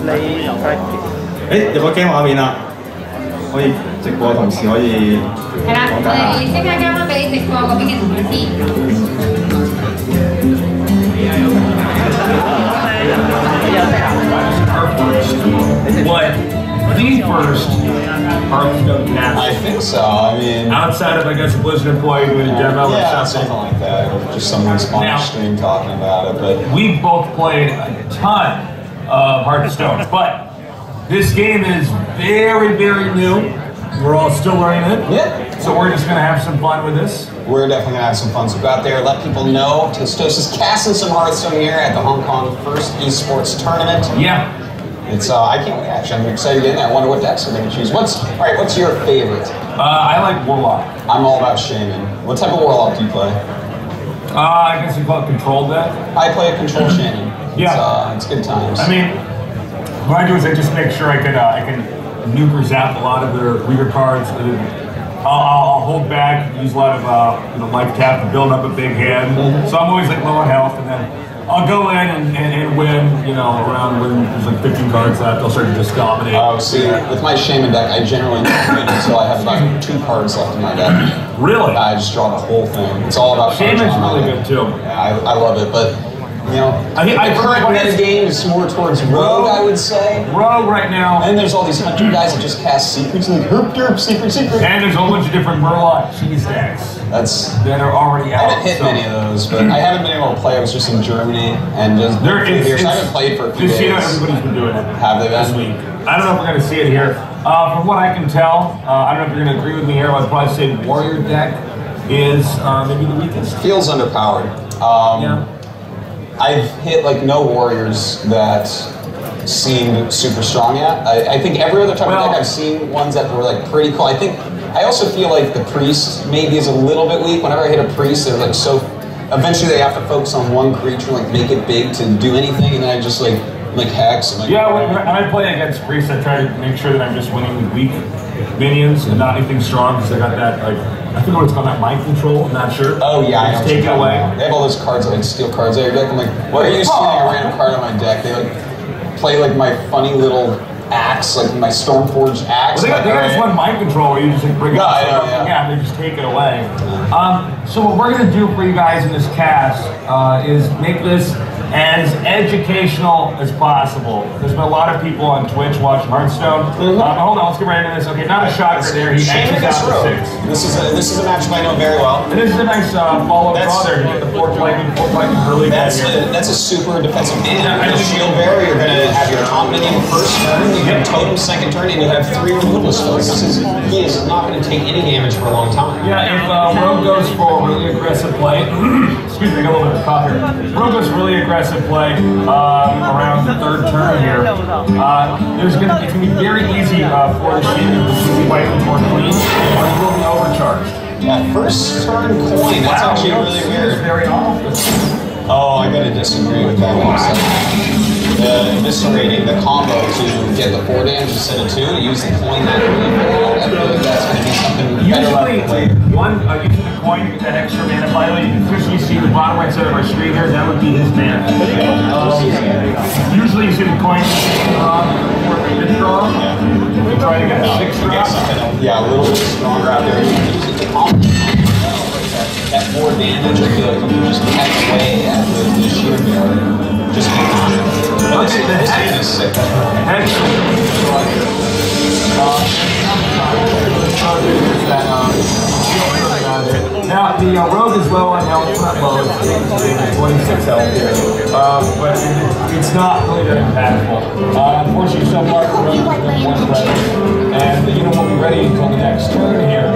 你誒，有個 game 畫面啦，可以直播同時可以係啦，我哋即刻交翻俾直播嗰邊嘅同事先。What? The first Hearthstone cast? I think so. I mean, outside of, I guess, a Blizzard employee doing a demo yeah, or something. Something like that, or just someone's on the stream talking about it. But we both played a ton of Hearthstone, but this game is very, very new. We're all still learning it. Yeah. So we're just gonna have some fun with this. We're definitely gonna have some fun. So go out there, let people know. Tasteless casting some Hearthstone here at the Hong Kong First Esports Tournament. Yeah. It's I can't wait. Actually, I'm excited to get in there. I wonder what decks I'm gonna choose. What's your favorite? I like Warlock. I'm all about Shaman. What type of Warlock do you play? I guess you call it Control deck. I play a Control Shaman. Yeah. It's good times. I mean, what I do is I just make sure I can nuke or zap a lot of their weaker cards. I'll hold back, use a lot of life tap to build up a big hand. So I'm always like low on health, and then I'll go in and win, around when there's like 15 cards left, I'll start to just dominate. Oh, see, with my Shaman deck, I generally don't win until I have about 2 cards left in my deck. Really? I just draw the whole thing. It's all about Shaman's really good too. Yeah, I love it, but the current meta game is more towards Rogue, I would say. Rogue right now. And there's all these hunter guys that just cast secrets like herp derp, secret. And there's a whole bunch of different Murloc cheese decks that are already out. I haven't hit many of those, but I haven't been able to play. I was just in Germany and just here, so I haven't played for a few days. Everybody's been doing it. Have they been? This week. I don't know if we're going to see it here. From what I can tell, I don't know if you're going to agree with me here, I'd probably say Warrior deck is maybe the weakest. Feels underpowered. Yeah. I've hit like no warriors that seemed super strong yet. I think every other type of deck I've seen ones that were like pretty cool. I also feel like the priest maybe is a little bit weak. Whenever I hit a priest, they're like so. Eventually, they have to focus on one creature, like make it big to do anything, and then I just like hex. And, yeah, when I play against priests, I try to make sure that I'm just winning with weak minions and not anything strong because I got that I think what it's called, that mind control. I'm not sure. Oh yeah, I know. Take it away. They have all those cards that steal cards out of your deck. I'm like, why are you stealing a random card on my deck? They play my funny little axe, like my Stormforged axe. Well, they got this one mind control where you just bring it up. Yeah, they just take it away. So what we're gonna do for you guys in this cast is make this as educational as possible. There's been a lot of people on Twitch watching Hearthstone. Hold on, let's get right into this. Okay, not a shocker there. He edges out the 6. This is a matchup I know very well. And this is a nice follow draw there to get the 4th lightning early. That's a super defensive hand. You're gonna shield bearer, you're gonna have your top minion first turn, you have totem second turn, and you have 3 removal spells. He is not gonna take any damage for a long time. Yeah, if Rogue goes for really aggressive play, excuse me, I got a little bit of cough here. Rogue goes really aggressive play around the 3rd turn here. It's gonna be very easy for the Shaman to see white or clean, or he will be overcharged. Yeah, first turn coin. That's actually really weird. Very often. Oh, I gotta disagree with that one second. Eviscerating the combo to get the 4 damage instead of 2, use the coin that really well. I feel like that's gonna be something better left to play. Using the coin to get that extra mana finally, you can officially see the bottom right side of our screen here, that would be his mana. Usually you see the coin for the mid-draw. We try to get a 6 drop. Yeah, a little bit stronger out there. You can use it to combo. That 4 damage, I feel like you can just peck away at the shield bearer. Just keep on. This game is sick. Now, the Rogue is low on health. It's not low, it's 26 health here. But it's not really that impactful. Unfortunately, so far, the Rogue has been 1 left. And we'll be ready until the next turn here.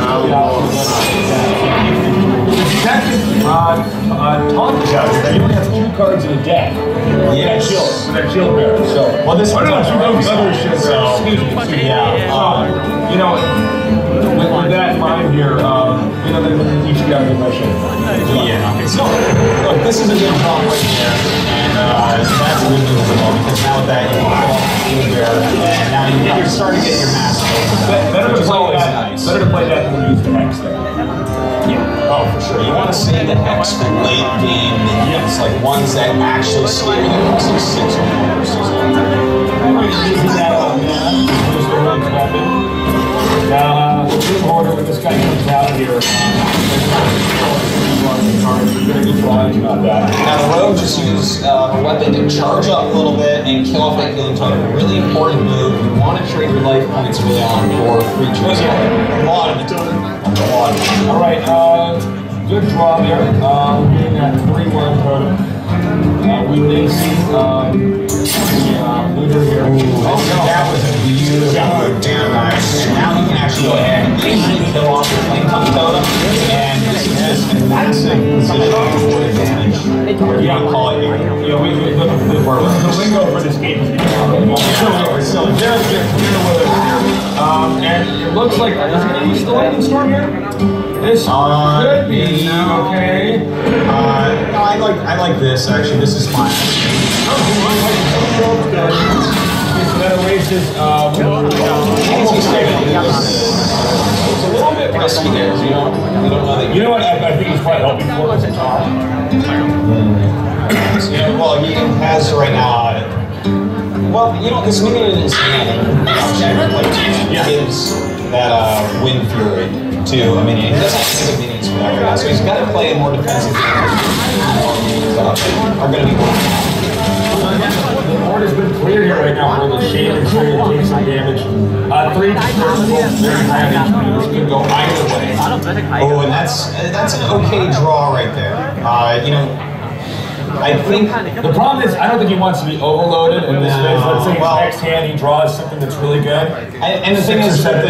Taunt out here. You only have 2 cards in a deck. Yes. With that shield bearer. So, well, this one's other shield bearer. Excuse me. Yeah. With that in mind here, then each guy can measure. Yeah. So, look, this is a good draw right there. And that's a good move as well, because now with that, you can pull off the shield bearer, and now you're starting to get your master. Better to play that than use the Hex there. Yeah. Oh, for sure. You want to see the Hex for late game minions, like ones that actually scare you, like 6 or 4. here. About that. Now the rogue just use a weapon to charge up a little bit and kill off that healing totem. A really important move. You want to trade your life points early on for creatures. A lot of the time. A lot. Alright, good draw there. Getting that 3-1 totem. We may see the leader here. Oh, that was a beautiful damn nice. Now you can actually go ahead and easily kill off your flame tongue totem. And this is just a massive position for advantage. Yeah, call it here. Yeah, the lingo for this game is so very good. And it looks like, is it going to use the lightning storm here? This could be, okay. No, I like this actually. This is fine. So that erases, it's a little bit risky there, because you don't know that. You know what? I think he's probably helping for us at top. Well, he has right now. Well, this minion is gives that wind fury to a minion. He doesn't have minions for that right now, so he's got to play a more defensive game. Are going to be working. The board has been clear here right now for the Shaman trying to take some damage. 3 dispersible, very high on HP. This could go either way. Oh, and that's an okay draw right there. I think the problem is I don't think he wants to be overloaded in this phase. Let's say his next hand he draws something that's really good. And the thing is that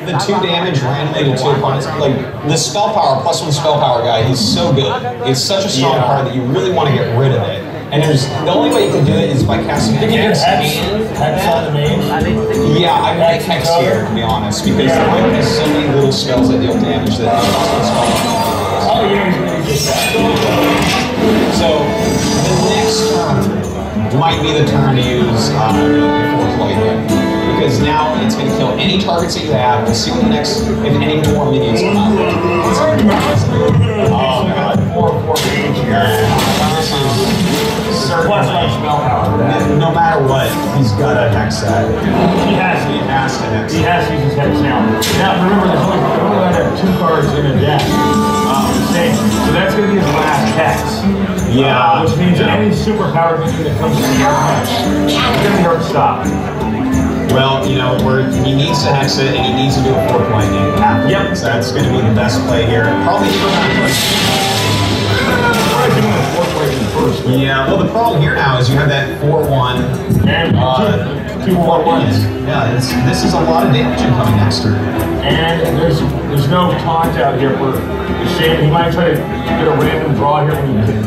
the 2 damage randomly to 2 opponents, like the spell power, +1 spell power guy, he's so good. It's such a strong card that you really want to get rid of it. And the only way you can do it is by casting a Hex. Hex on the main? Yeah, I like Hex here, to be honest, because there is so many little spells that deal damage that oh, yeah, so the next turn might be the turn to use Fourth Lightning, because now it's going to kill any targets that you have. We'll see what the next, if any more minions come out. Oh god, 4/4 range here. This is certainly spell power. No matter what, he's got to hex that. He has to hex. He has to use his hex now. Now remember, there's only allowed to have 2 cards in a deck. So that's going to be his last hex. Yeah. Which means any superpowered minion that comes in your hex, it's going to be hard to stop. Well, he needs to hex it, and he needs to do a 4th lightning after. Yep. So that's going to be the best play here. Probably yeah, well the problem here now is you have that 4/1 and 2 4/1s. Yeah, this is a lot of damage incoming next turn. And there's no taunt out here for the Shaman. He might try to get a random draw here.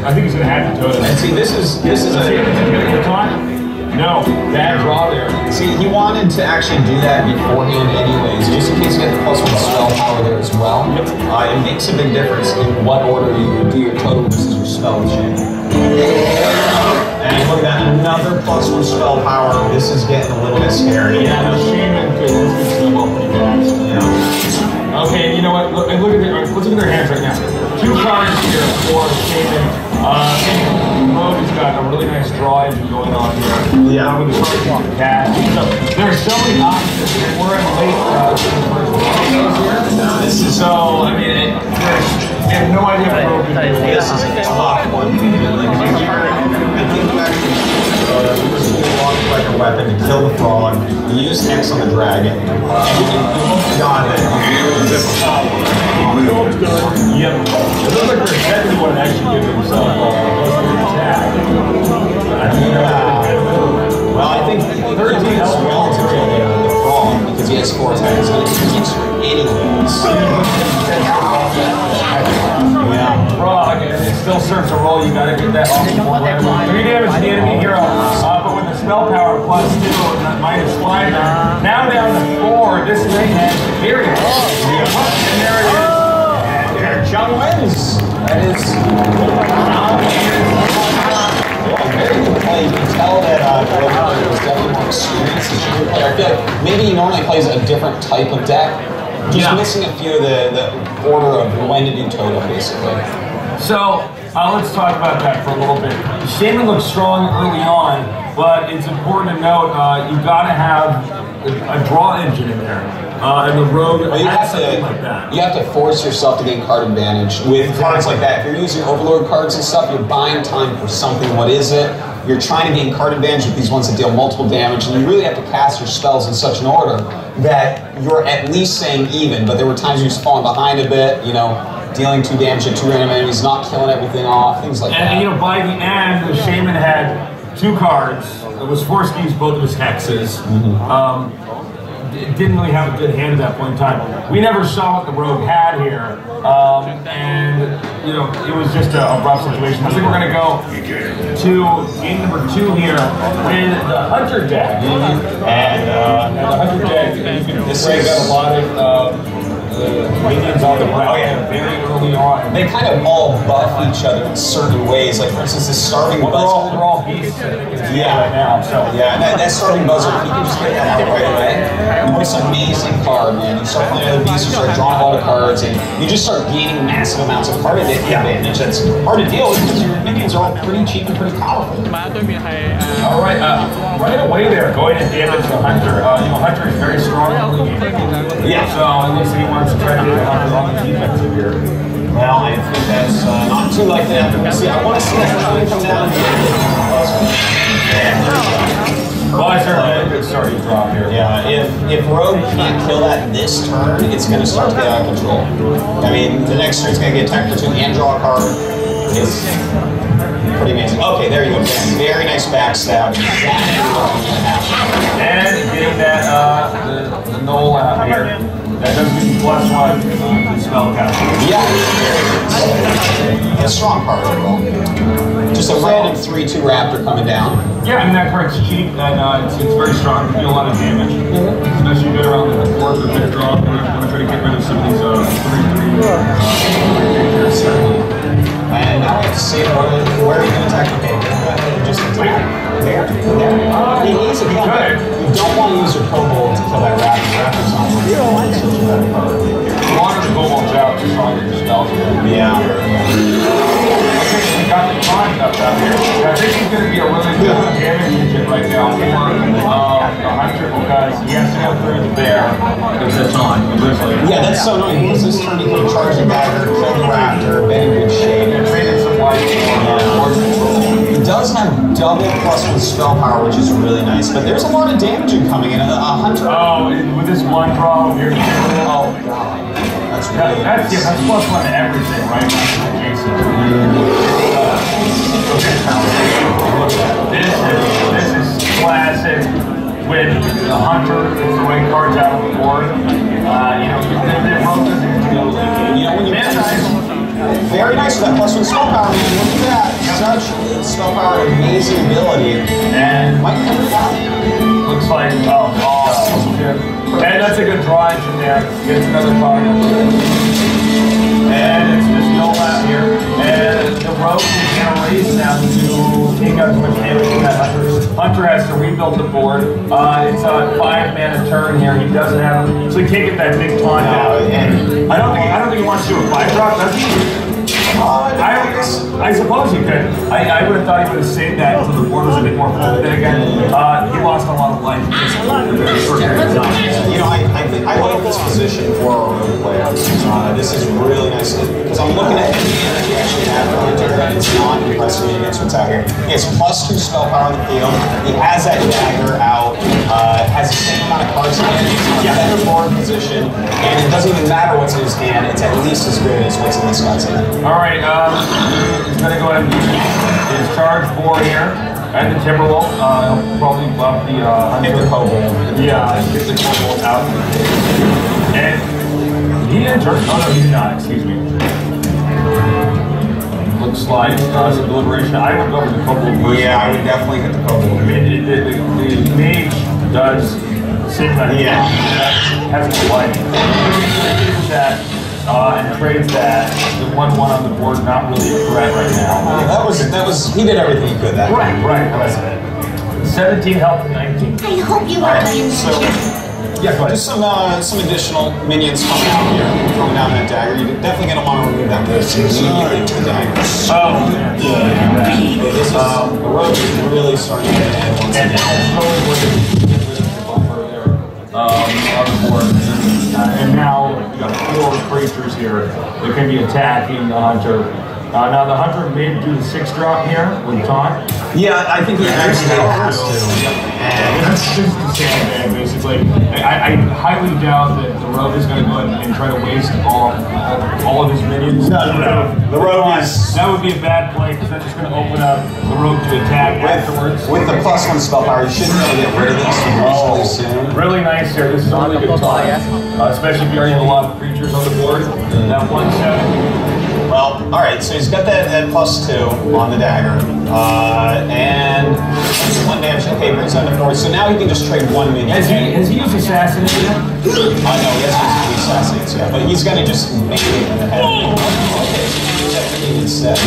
I think he's going to have to totem. And see, this is a taunt. No, bad draw there. See, he wanted to actually do that beforehand anyways, just in case you get the +1 spell power there as well. Yep. It makes a big difference in what order you do your totem versus your spell chain. And look at that, another +1 spell power. This is getting a little bit scary. Yeah, the Shaman could snowball pretty fast. Yeah. Okay, you know what? Look at their hands right now. 2 cards here for Shaman. Rogue has got a really nice draw engine going on here. Yeah. With the cards you can cast. So there are so many options. We're in late here. This is so, I mean, I have no idea what Rogue can do. This is a top one. I think you actually like a weapon to kill the frog, you use Hex on the dragon, and you got it. Yep. It looks like they're exactly what actually give themselves an attack. Well, I think 13 is relatively the frog because he has 4 attacks, so he keeps anyways. Yeah. Frog, and it still serves a role. You got to get that off the board. 3 damage to the enemy hero, but with the spell power +2 and -5, now down to 4. This thing has period. And there it is. And there, Chung wins. That is. Very good play. You can tell that Rogue was definitely more experienced than Shaman player. I feel like maybe he normally plays a different type of deck. Just missing a few of the order of when to do totem, basically. So let's talk about that for a little bit. Shaman looked strong early on, but it's important to note you got to have a draw engine in there, and the rogue well, you have something like that. You have to force yourself to gain card advantage with cards like that. If you're using Overlord cards and stuff, you're buying time for something. What is it? You're trying to gain card advantage with these ones that deal multiple damage, and you really have to cast your spells in such an order that you're at least staying even. But there were times you was falling behind a bit, you know, dealing 2 damage to 2 random enemies, not killing everything off, things like that. And you know, by the end, the Shaman had 2 cards. It was forced to use both of his hexes. Didn't really have a good hand at that point in time. We never saw what the rogue had here, and you know, it was just a rough situation. I think we're gonna go to game number 2 here with the Hunter deck, and the Hunter deck, you can see got a lot of minions on the ground very early on. They kind of all buff each other in certain ways. Like for instance, this starving buzzer. They're all beasts. Yeah, right now. So yeah, and that starving buzzer, if you can just get that out right away, it's an amazing card, man. You start playing other beasts, you start drawing a lot of cards, and you just start gaining massive amounts of card advantage. That's hard to deal with because your minions are all pretty cheap and pretty powerful. All right, right away there, going to damage the Hunter. You know, Hunter is very strong. Yeah. So at least he wants to try to get Hunter on the defensive here. Well, I think that's not too like that. See, I want to see that come down here. Well, I certainly had a good starting drop here. Yeah, if Rogue can't kill that this turn, it's going to start to get out of control. I mean, the next turn's going to get attacked for 2 and draw a card. It's pretty amazing. Okay, there you go. Very nice backstab. Exactly what you need to have. And getting that the null out here. That does give you +1 to spell cast. Yeah. A strong card overall. Just a random 3/2 raptor coming down. Yeah, I mean that card's cheap and it's very strong. You do a lot of damage. Especially good around the 4th or 5th draw. We're going to try to get rid of some of these 3/3 And now I have to say, where are you going to attack? Okay, just attack. There. He's a good. You don't want to use your kobold to kill that raptor. Raptor's not worth it. You want to kobolds out to stronger your spells. Yeah. Okay, so we got the Taunt up down here. I think he's going to be a really good damage engine right now for the Hunter because he has to go through the bear with the Taunt. Yeah, that's so annoying because this turn he can charge the dagger, kill the raptor, been in good shape. And traded some life for control. He does have double +1 spell power, which is really nice, but there's a lot of damage coming in. A Hunter. Oh, with this one draw here. Oh, God. That's really that's +1 to everything, right? Jason. This is classic when the Hunter gets the right cards out of the board. You know, when you very nice with that +1 spell power. Look at that. Such spell power, amazing ability. And might come down. looks like, awesome. And that's a good draw engine there. Gets another card. And it's just no out here. And the rogue is going to raise now to take out too much damage from that Hunter. Hunter has to rebuild the board. It's a 5-mana turn here. He doesn't have, so he can't get that big taunt out. And I don't think he wants to do a 5-drop, does he? I suppose he could. I would have thought he would have saved that until the board was a bit more full. Then again, he lost a lot of life. You know, I like this position for a rogue player. This is really nice because I'm looking at him and he actually has a Hunter and it's not impressing me against what's out here. He has +2 spell power in the field. He has that dagger out. Has the same amount of cards in it. He's in a better board position, and it doesn't even matter what's in his hand. It's at least as good as what's in this guy's hand. All right, he's going to go ahead and use his charge board here. And the Timberwolf, he'll probably buff the Hit the kobold. Yeah, get the kobold out. And he didn't turn. Oh no, he did not. Excuse me. Looks like some deliberation. I would go with the kobold first. Yeah, I would definitely hit the kobold. I mean, the mage does the same kind of yeah. Has a life. That. And trades that. The 1/1 on the board, not really a threat right now. That was. He did everything he could. That. Right. 17 health to 19. I hope you are playing so Yeah, go ahead. Just some additional minions coming out here, throwing down that dagger. You're definitely going to want to remove that wolf immediately to the dagger. Oh, yeah. This is, the road is really starting to get ahead once And slowly working to get rid of the buffer there on the board. And now we got 4 creatures here that can be attacking the hunter. Now the hunter may do the 6-drop here with taunt. Yeah, I think he actually has to. And that's just the sandbag, basically. I highly doubt that the rogue is going to go ahead and try to waste all of his minions. No. The rogue is... That would be a bad play, because that's just going to open up the rogue to attack afterwards. With the +1 spell power, you shouldn't really get rid of this reasonably soon. Really nice here. This is a really good taunt. Especially if you already have a lot of creatures on the board. That 1/7. Well, all right. So he's got that at +2 on the dagger, and 1 damage. Okay, brings down to 4. So now he can just trade 1 minion. Has he used Assassinate yet? No, he hasn't used Assassinates yet, but he's gonna just make it in the head. Okay, so he's actually instead.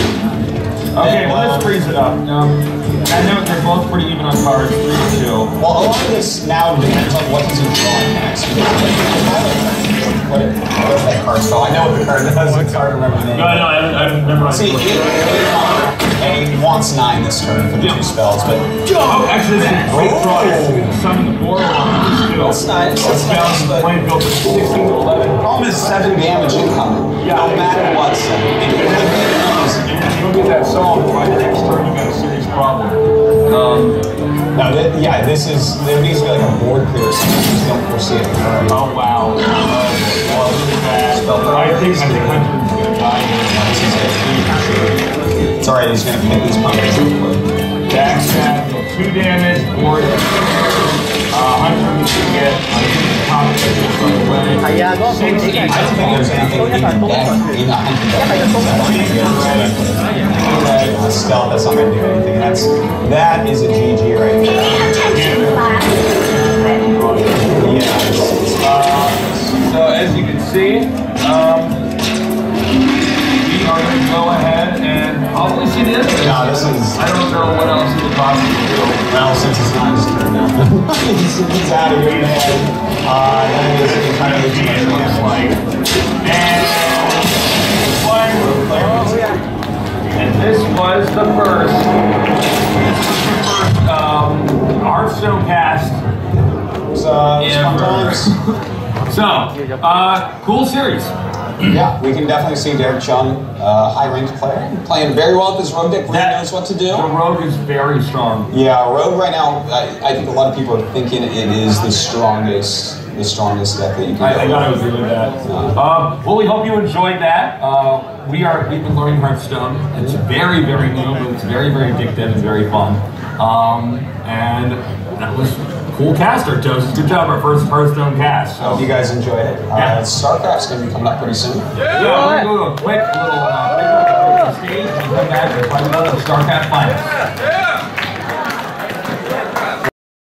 Okay, well let's freeze it up. I know they're both pretty even on cards, 3-2. Well, a lot of this now depends on what he's drawing next. What is that card spell? I know what the card does. It's hard to remember the name. No, I haven't memorized it. See, he wants 9 this turn for the 2 spells, but... Oh, actually, this is a great draw. Summon the board. That's nice. That's nice, but... Plane built at 16 to 11. Problem is 7 damage incoming. Yeah. No matter what, 7. It could have been easy. If you don't get that solved by the next turn, you got a serious problem. No, yeah, this is... There needs to be like a board clear or something. Just don't foresee it occurring. Oh, wow. I think Hunter's going to die here. It's alright, he's going to pick these pumpkins real quick. Backstab, 2 damage, board. Hunter needs to get the top of the way. I don't think there's anything in the deck. Stealth, that's not going to do anything. That is a GG right there. So as you can see, we are going to go ahead and publish it in. No, this is... I don't know what else he could possibly do. Well, since it's not his turn now. He's out of here, man. That is entirely too much looks like. And this was the first Hearthstone cast. So, cool series. Yeah, we can definitely see Derek Chung, high-ranked player, playing very well with this rogue deck. Really knows what to do. The rogue is very strong. Yeah, rogue right now. I think a lot of people are thinking it is the strongest deck that you can. I gotta agree with that. Well, we hope you enjoyed that. We've been learning Hearthstone. It's very, very new, but it's very, very addictive and very fun. And that was cool cast, Artosis. Good job, our first Hearthstone cast. So. Hope you guys enjoyed it. StarCraft's going to be coming up pretty soon. Yeah, we're going to do a quick little stage and come back and find out the StarCraft finals.